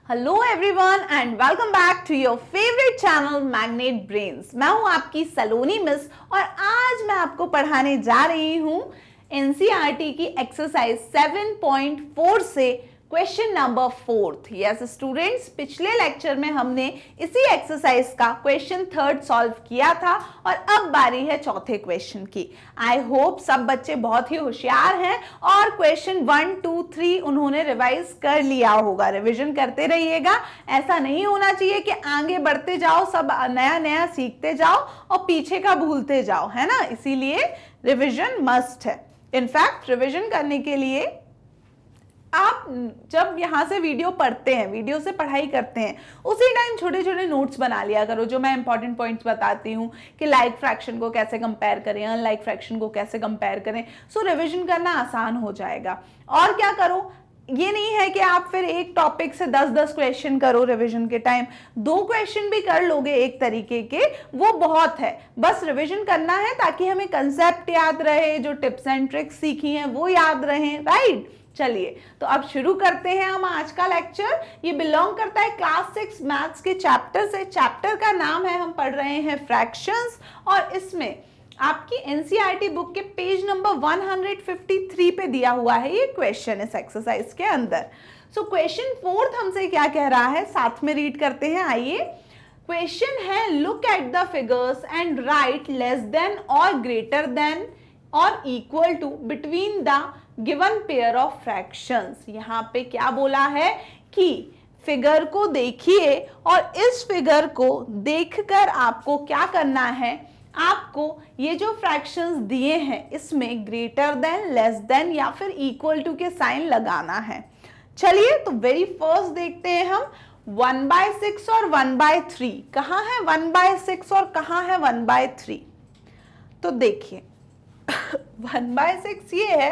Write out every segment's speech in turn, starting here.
Hello everyone and welcome back to your favourite channel magnet brains. मैं हूं आपकी सलोनी miss और आज मैं आपको पढ़ाने जा रही हूं एनसीईआरटी की एक्सरसाइज 7.4 से क्वेश्चन नंबर 4। यस स्टूडेंट्स, पिछले लेक्चर में हमने इसी एक्सरसाइज का क्वेश्चन 3 सॉल्व किया था और अब बारी है चौथे क्वेश्चन की। आई होप सब बच्चे बहुत ही होशियार हैं और क्वेश्चन 1, 2, 3 उन्होंने रिवाइज कर लिया होगा। रिवीजन करते रहिएगा, ऐसा नहीं होना चाहिए कि आगे बढ़ते जाओ, सब नया नया सीखते जाओ और पीछे का भूलते जाओ, है ना। इसीलिए रिवीजन मस्ट है। इनफैक्ट रिवीजन करने के लिए आप जब यहाँ से वीडियो पढ़ते हैं, वीडियो से पढ़ाई करते हैं, उसी टाइम छोटे छोटे नोट्स बना लिया करो जो मैं इंपॉर्टेंट पॉइंट्स बताती हूँ कि लाइक फ्रैक्शन को कैसे कंपेयर करें, अनलाइक फ्रैक्शन को कैसे कंपेयर करें। सो रिवीजन करना आसान हो जाएगा। और क्या करो, ये नहीं है कि आप फिर एक टॉपिक से 10-10 क्वेश्चन करो रिवीजन के टाइम। 2 क्वेश्चन भी कर लोगे एक तरीके के, वो बहुत है। बस रिवीजन करना है ताकि हमें कंसेप्ट याद रहे, जो टिप्स एंड ट्रिक्स सीखी हैं वो याद रहें, राइट। चलिए तो अब शुरू करते हैं हम आज का लेक्चर। ये बिलोंग करता है क्लास 6 मैथ्स के चैप्टर से। चैप्टर का नाम है, हम पढ़ रहे हैं फ्रैक्शंस, और इसमें आपकी एनसीईआरटी बुक के पेज नंबर 153 पे दिया हुआ है ये क्वेश्चन इस एक्सरसाइज के अंदर। सो क्वेश्चन 4 हमसे क्या कह रहा है, साथ में रीड करते हैं। आइए, क्वेश्चन है look at the figures and write less than और ग्रेटर देन और equal to between the given pair of fractions. यहाँ पे क्या बोला है कि फिगर को देखिए और इस फिगर को देखकर आपको क्या करना है, आपको ये जो फ्रैक्शंस दिए हैं इसमें ग्रेटर देन, लेस देन या फिर इक्वल टू के साइन लगाना है। चलिए तो वेरी फर्स्ट देखते हैं हम 1/6 और 1/3। कहाँ है 1/6 और कहाँ है 1/3? तो देखिए 1/6 ये है,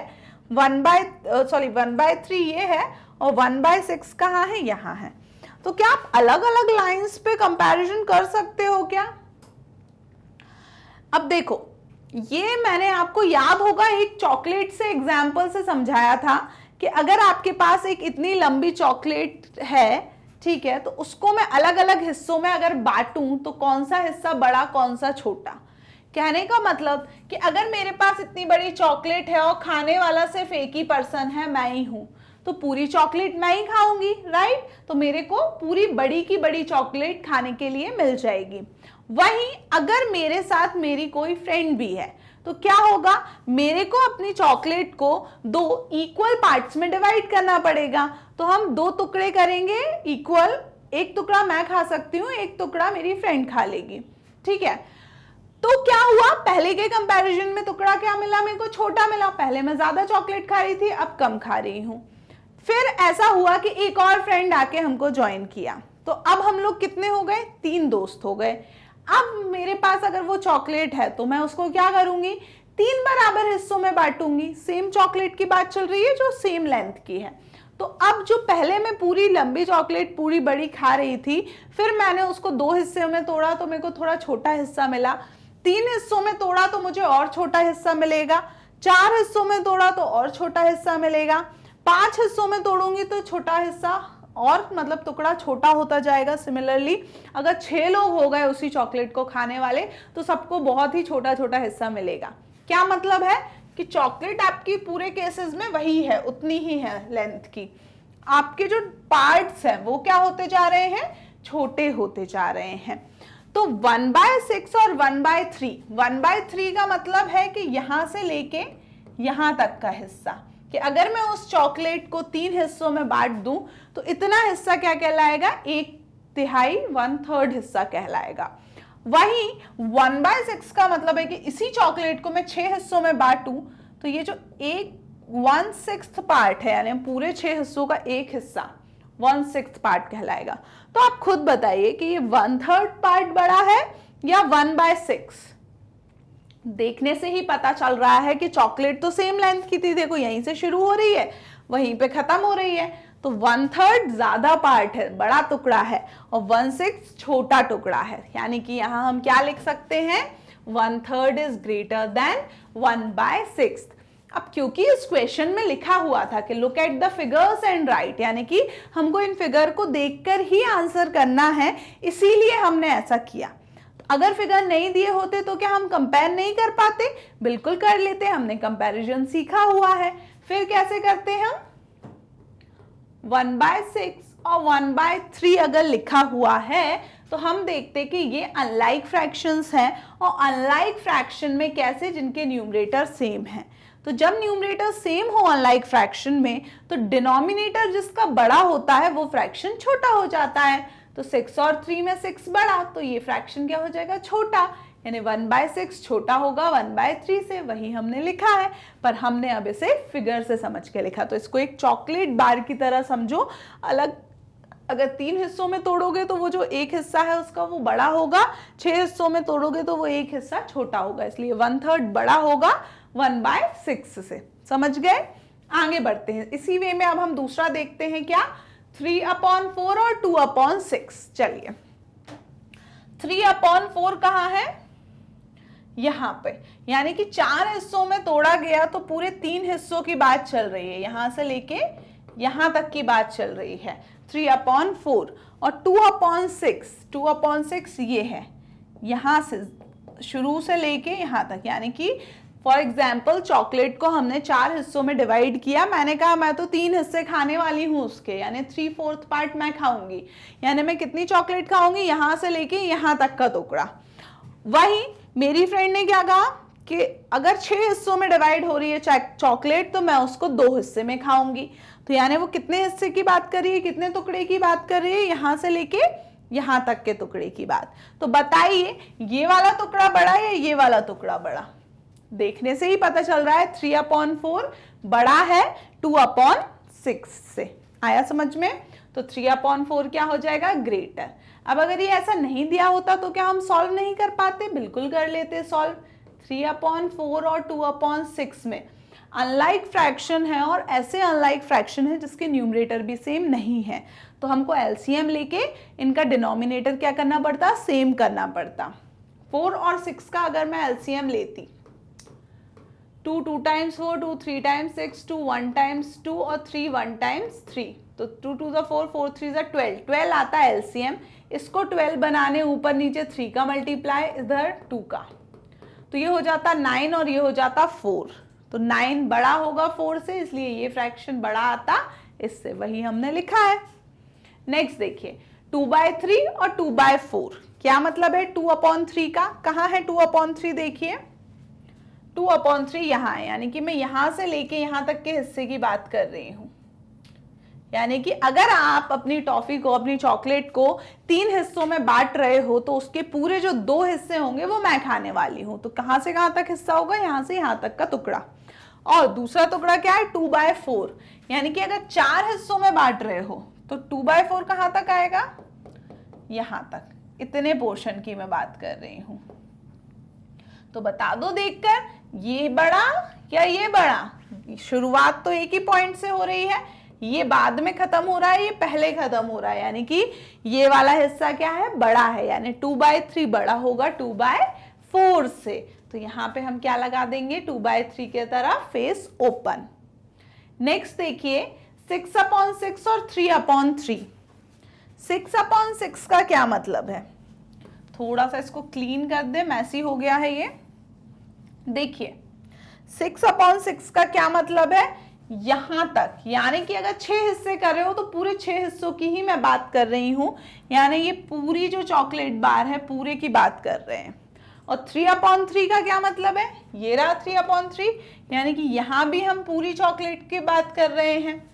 1/3 ये है और 1/6 कहाँ है, यहाँ है। तो क्या आप अलग अलग लाइंस पे कंपैरिजन कर सकते हो क्या? अब देखो, ये मैंने आपको याद होगा एक चॉकलेट से एग्जाम्पल से समझाया था कि अगर आपके पास एक इतनी लंबी चॉकलेट है, ठीक है, तो उसको मैं अलग अलग हिस्सों में अगर बांटूं तो कौन सा हिस्सा बड़ा कौन सा छोटा। कहने का मतलब कि अगर मेरे पास इतनी बड़ी चॉकलेट है और खाने वाला सिर्फ एक ही पर्सन है, मैं ही हूं, तो पूरी चॉकलेट मैं ही खाऊंगी, राइट। तो मेरे को पूरी बड़ी की बड़ी चॉकलेट खाने के लिए मिल जाएगी। वहीं अगर मेरे साथ मेरी कोई फ्रेंड भी है तो क्या होगा, मेरे को अपनी चॉकलेट को 2 इक्वल पार्ट्स में डिवाइड करना पड़ेगा। तो हम 2 टुकड़े करेंगे इक्वल, एक टुकड़ा मैं खा सकती हूँ, एक टुकड़ा मेरी फ्रेंड खा लेगी, ठीक है। तो क्या हुआ, पहले के कंपैरिजन में टुकड़ा क्या मिला, मेरे को छोटा मिला। पहले मैं ज्यादा चॉकलेट खा रही थी, अब कम खा रही हूं। फिर ऐसा हुआ कि एक और फ्रेंड आके हमको ज्वाइन किया, तो अब हम लोग कितने हो गए, 3 दोस्त हो गए। अब मेरे पास अगर वो चॉकलेट है तो मैं उसको क्या करूंगी, 3 बराबर हिस्सों में बांटूंगी। सेम चॉकलेट की बात चल रही है जो सेम लेंथ की है। तो अब जो पहले मैं पूरी लंबी चॉकलेट पूरी बड़ी खा रही थी, फिर मैंने उसको 2 हिस्सों में तोड़ा तो मेरे को थोड़ा छोटा हिस्सा मिला। 3 हिस्सों में तोड़ा तो मुझे और छोटा हिस्सा मिलेगा। 4 हिस्सों में तोड़ा तो और छोटा हिस्सा मिलेगा। 5 हिस्सों में तोड़ूंगी तो छोटा हिस्सा और मतलब टुकड़ा छोटा होता जाएगा। सिमिलरली अगर 6 लोग हो गए उसी चॉकलेट को खाने वाले तो सबको बहुत ही छोटा छोटा हिस्सा मिलेगा। क्या मतलब है कि चॉकलेट आपकी पूरे केसेस में वही है, उतनी ही है लेंथ की। आपके जो पार्ट्स हैं वो क्या होते जा रहे हैं, छोटे होते जा रहे हैं। तो 1/6 और 1/3, 1/3 का मतलब है कि यहां से लेके यहां तक का हिस्सा, कि अगर मैं उस चॉकलेट को 3 हिस्सों में बांट दूं तो इतना हिस्सा क्या कहलाएगा, 1/3, 1/3 हिस्सा कहलाएगा। वहीं 1/6 का मतलब है कि इसी चॉकलेट को मैं 6 हिस्सों में बांटूं तो ये जो 1/6 पार्ट है, यानी पूरे 6 हिस्सों का एक हिस्सा 1/6 पार्ट कहलाएगा। तो आप खुद बताइए कि ये 1/3 पार्ट बड़ा है या 1/6। देखने से ही पता चल रहा है कि चॉकलेट तो सेम लेंथ की थी, देखो यहीं से शुरू हो रही है वहीं पे खत्म हो रही है। तो 1/3 ज्यादा पार्ट है, बड़ा टुकड़ा है, और 1/6 छोटा टुकड़ा है। यानी कि यहां हम क्या लिख सकते हैं, 1/3 इज ग्रेटर देन 1/6। अब क्योंकि इस क्वेश्चन में लिखा हुआ था कि look at the figures and right, यानी कि हमको इन फिगर को देखकर ही आंसर करना है, इसीलिए हमने ऐसा किया। अगर फिगर नहीं दिए होते तो क्या हम कंपेयर नहीं कर पाते? बिल्कुल कर लेते, हमने कंपैरिजन सीखा हुआ है। फिर कैसे करते हैं हम? 1/6 और 1/3 अगर लिखा हुआ है तो हम देखते कि ये अनलाइक फ्रैक्शंस हैं, और अनलाइक फ्रैक्शन में कैसे, जिनके न्यूमरेटर सेम हैं। तो जब न्यूमरेटर सेम हो अनलाइक फ्रैक्शन में, तो डिनोमिनेटर जिसका बड़ा होता है वो फ्रैक्शन छोटा हो जाता है। तो 6 और 3 में 6 बड़ा, तो ये फ्रैक्शन क्या हो जाएगा? छोटा, यानी 1/6 छोटा होगा 1/3 से। वही हमने लिखा है, पर हमने अब इसे फिगर से समझ के लिखा। तो इसको एक चॉकलेट बार की तरह समझो। अलग अगर 3 हिस्सों में तोड़ोगे तो वो जो एक हिस्सा है उसका वो बड़ा होगा, 6 हिस्सों में तोड़ोगे तो वो एक हिस्सा छोटा होगा, इसलिए 1/3 बड़ा होगा 1/6 से। समझ गए? आगे बढ़ते हैं। इसी वे में अब हम दूसरा देखते हैं, क्या? 3/4 और 2/6। चलिए, 3/4 कहाँ है? यहां पे, यानी कि 4 हिस्सों में तोड़ा गया तो पूरे 3 हिस्सों की बात चल रही है, यहां से लेके यहां तक की बात चल रही है। 3/4 और 2/6 ये है, यहां से शुरू से लेके यहां तक, यानी कि फॉर एग्जाम्पल चॉकलेट को हमने 4 हिस्सों में डिवाइड किया। मैंने कहा मैं तो 3 हिस्से खाने वाली हूं उसके, यानी 3/4 पार्ट मैं खाऊंगी, यानी मैं कितनी चॉकलेट खाऊंगी? यहां से लेके यहां तक का टुकड़ा। वही मेरी फ्रेंड ने क्या कहा कि अगर 6 हिस्सों में डिवाइड हो रही है चॉकलेट तो मैं उसको 2 हिस्से में खाऊंगी। तो यानी वो कितने हिस्से की बात कर रही है, कितने टुकड़े की बात कर रही है? यहां से लेके यहां तक के टुकड़े की बात। तो बताइए ये वाला टुकड़ा बड़ा या ये वाला टुकड़ा बड़ा? देखने से ही पता चल रहा है 3/4 बड़ा है 2/6 से। आया समझ में? तो 3/4 क्या हो जाएगा? ग्रेटर। अब अगर ये ऐसा नहीं दिया होता तो क्या हम सॉल्व नहीं कर पाते? बिल्कुल कर लेते सॉल्व। 3/4 और 2/6 में अनलाइक फ्रैक्शन है, और ऐसे अनलाइक फ्रैक्शन है जिसके न्यूमरेटर भी सेम नहीं है, तो हमको एलसीएम लेके इनका डिनोमिनेटर क्या करना पड़ता? सेम करना पड़ता। 4 और 6 का अगर मैं एलसीएम लेती, 2 2 times 4, 2 3 times 6, 2 1 times 2 और 3 1 times 3, तो 2 2 4, 4 3 12, 12 आता है एलसीएम। इसको 12 बनाने ऊपर नीचे 3 का मल्टीप्लाई, इधर 2 का, तो ये हो जाता 9 और ये हो जाता 4। तो 9 बड़ा होगा 4 से, इसलिए ये फ्रैक्शन बड़ा आता इससे, वही हमने लिखा है। नेक्स्ट देखिए 2/3 और 2/4, क्या मतलब है 2/3 का? कहाँ है 2/3? देखिए 2/3 यहाँ है, यानी कि मैं यहां से लेके यहां तक के हिस्से की बात कर रही हूं। यानी कि अगर आप अपनी टॉफी को, अपनी चॉकलेट को 3 हिस्सों में बांट रहे हो तो उसके पूरे जो 2 हिस्से होंगे वो मैं खाने वाली हूं। तो कहां से कहां तक हिस्सा होगा? यहां से यहां तक का टुकड़ा। और दूसरा टुकड़ा क्या है? 2/4, यानी कि अगर 4 हिस्सों में बांट रहे हो तो 2/4 कहां तक आएगा? यहां तक। इतने पोर्शन की मैं बात कर रही हूं। तो बता दो देखकर, ये बड़ा या ये बड़ा? शुरुआत तो एक ही पॉइंट से हो रही है, ये बाद में खत्म हो रहा है, ये पहले खत्म हो रहा है, यानी कि ये वाला हिस्सा क्या है? बड़ा है, यानी 2/3 बड़ा होगा 2/4 से। तो यहां पे हम क्या लगा देंगे? 2/3 के तरफ फेस ओपन। नेक्स्ट देखिए 6/6 और 3/3। 6/6 का क्या मतलब है? थोड़ा सा इसको क्लीन कर दे, मैसी हो गया है ये। देखिए 6/6 का क्या मतलब है? यहां तक, यानी कि अगर 6 हिस्से कर रहे हो तो पूरे 6 हिस्सों की ही मैं बात कर रही हूं, यानी ये पूरी जो चॉकलेट बार है पूरे की बात कर रहे हैं। और 3/3 का क्या मतलब है? ये रहा 3/3, यानी कि यहां भी हम पूरी चॉकलेट की बात कर रहे हैं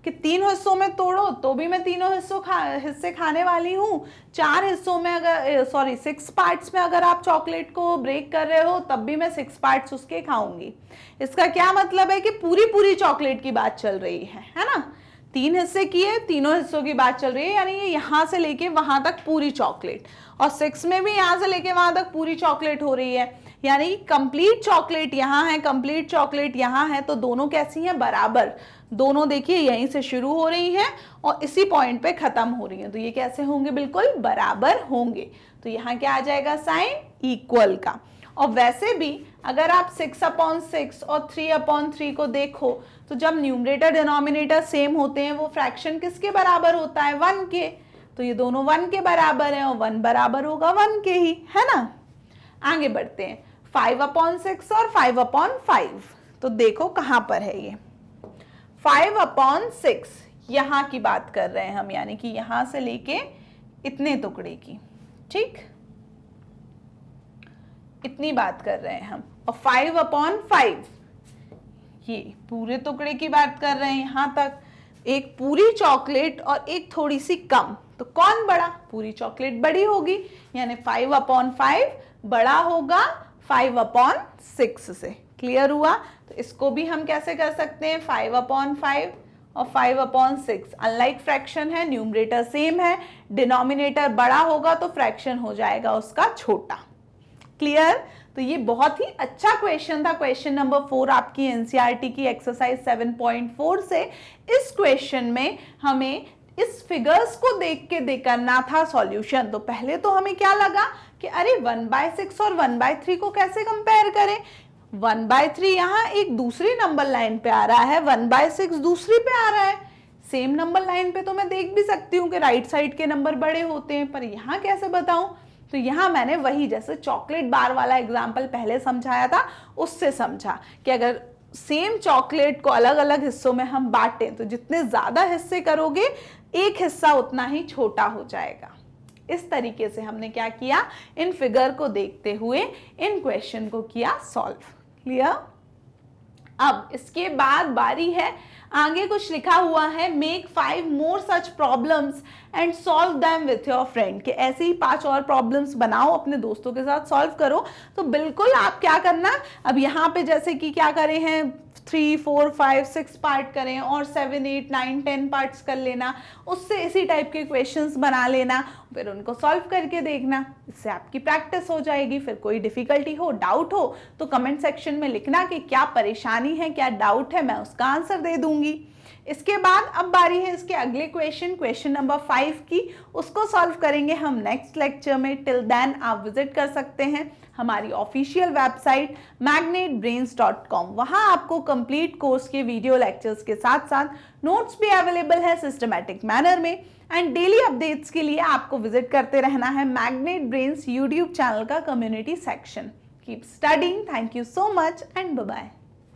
कि 3 हिस्सों में तोड़ो तो भी मैं तीनों हिस्से खाने वाली हूँ। 4 हिस्सों में अगर 6 पार्ट्स में अगर आप चॉकलेट को ब्रेक कर रहे हो तब भी मैं 6 पार्ट्स उसके खाऊंगी। इसका क्या मतलब है कि पूरी चॉकलेट की बात चल रही है ना? 3 हिस्से किए, तीनों हिस्सों की बात चल रही है, यानी ये यहाँ से लेके वहां तक पूरी चॉकलेट, और 6 में भी यहाँ से लेके वहां तक पूरी चॉकलेट हो रही है, यानी कंप्लीट चॉकलेट यहाँ है, कंप्लीट चॉकलेट यहाँ है। तो दोनों कैसी हैं? बराबर। दोनों देखिए यहीं से शुरू हो रही हैं और इसी पॉइंट पे खत्म हो रही हैं, तो ये कैसे होंगे? बिल्कुल बराबर होंगे। तो यहाँ क्या आ जाएगा? साइन इक्वल का। और वैसे भी अगर आप 6/6 और 3/3 को देखो तो जब न्यूमरेटर डिनोमिनेटर सेम होते हैं वो फ्रैक्शन किसके बराबर होता है, 1 के। तो ये दोनों 1 के बराबर हैं और 1 बराबर होगा 1 के ही, है ना। आगे बढ़ते हैं, 5/6 और 5/5। तो देखो कहां पर है ये 5/6, यहां की बात कर रहे हैं हम, यानी कि यहां से लेके इतने टुकड़े की, ठीक, इतनी बात कर रहे हैं हम। और 5/5 ये पूरे टुकड़े की बात कर रहे हैं, यहां तक एक पूरी चॉकलेट और एक थोड़ी सी कम, तो कौन बड़ा, पूरी चॉकलेट बड़ी होगी, यानी 5/5 बड़ा होगा 5/6 से। क्लियर हुआ। तो इसको भी हम कैसे कर सकते हैं, 5/5 और 5/6 अनलाइक फ्रैक्शन है, न्यूमरेटर सेम है, डिनोमिनेटर बड़ा होगा तो फ्रैक्शन हो जाएगा उसका छोटा। क्लियर। तो ये बहुत ही अच्छा क्वेश्चन था, क्वेश्चन नंबर 4 आपकी एनसीईआरटी की एक्सरसाइज 7.4 से। इस क्वेश्चन में हमें इस फिगर्स को देख के करना था सॉल्यूशन। तो पहले तो हमें क्या लगा कि अरे 1/6 और 1/3 को कैसे कंपेयर करें। 1/3 यहाँ एक दूसरी नंबर लाइन पे आ रहा है, 1/6 दूसरी पे आ रहा है। सेम नंबर लाइन पे तो मैं देख भी सकती हूँ कि राइट साइड के नंबर बड़े होते हैं, पर यहाँ कैसे बताऊं। तो यहाँ मैंने वही जैसे चॉकलेट बार वाला एग्जाम्पल पहले समझाया था उससे समझा कि अगर सेम चॉकलेट को अलग अलग हिस्सों में हम बांटें तो जितने ज्यादा हिस्से करोगे एक हिस्सा उतना ही छोटा हो जाएगा। इस तरीके से हमने क्या किया, इन फिगर को देखते हुए इन क्वेश्चन को किया सॉल्व। क्लियर। अब इसके बाद बारी है, आगे कुछ लिखा हुआ है, make 5 more such problems and solve them with your friend, कि ऐसे ही 5 और प्रॉब्लम्स बनाओ, अपने दोस्तों के साथ सॉल्व करो। तो बिल्कुल आप क्या करना, अब यहाँ पे जैसे कि क्या करें हैं 3, 4, 5, 6 पार्ट करें और 7, 8, 9, 10 पार्ट्स कर लेना, उससे इसी टाइप के क्वेश्चंस बना लेना, फिर उनको सॉल्व करके देखना, इससे आपकी प्रैक्टिस हो जाएगी। फिर कोई डिफिकल्टी हो, डाउट हो तो कमेंट सेक्शन में लिखना कि क्या परेशानी है, क्या डाउट है, मैं उसका आंसर दे दूंगी। इसके बाद अब बारी है इसके अगले क्वेश्चन नंबर 5 की, उसको सॉल्व करेंगे हम नेक्स्ट लेक्चर में। टिल देन आप विजिट कर सकते हैं हमारी ऑफिशियल वेबसाइट magnetbrains.com। वहां आपको कंप्लीट कोर्स के वीडियो लेक्चर्स के साथ साथ नोट्स भी अवेलेबल है सिस्टमैटिक मैनर में। एंड डेली अपडेट्स के लिए आपको विजिट करते रहना है मैग्नेट ब्रेन्स यूट्यूब चैनल का community section. Keep studying. Thank you so much and bye bye.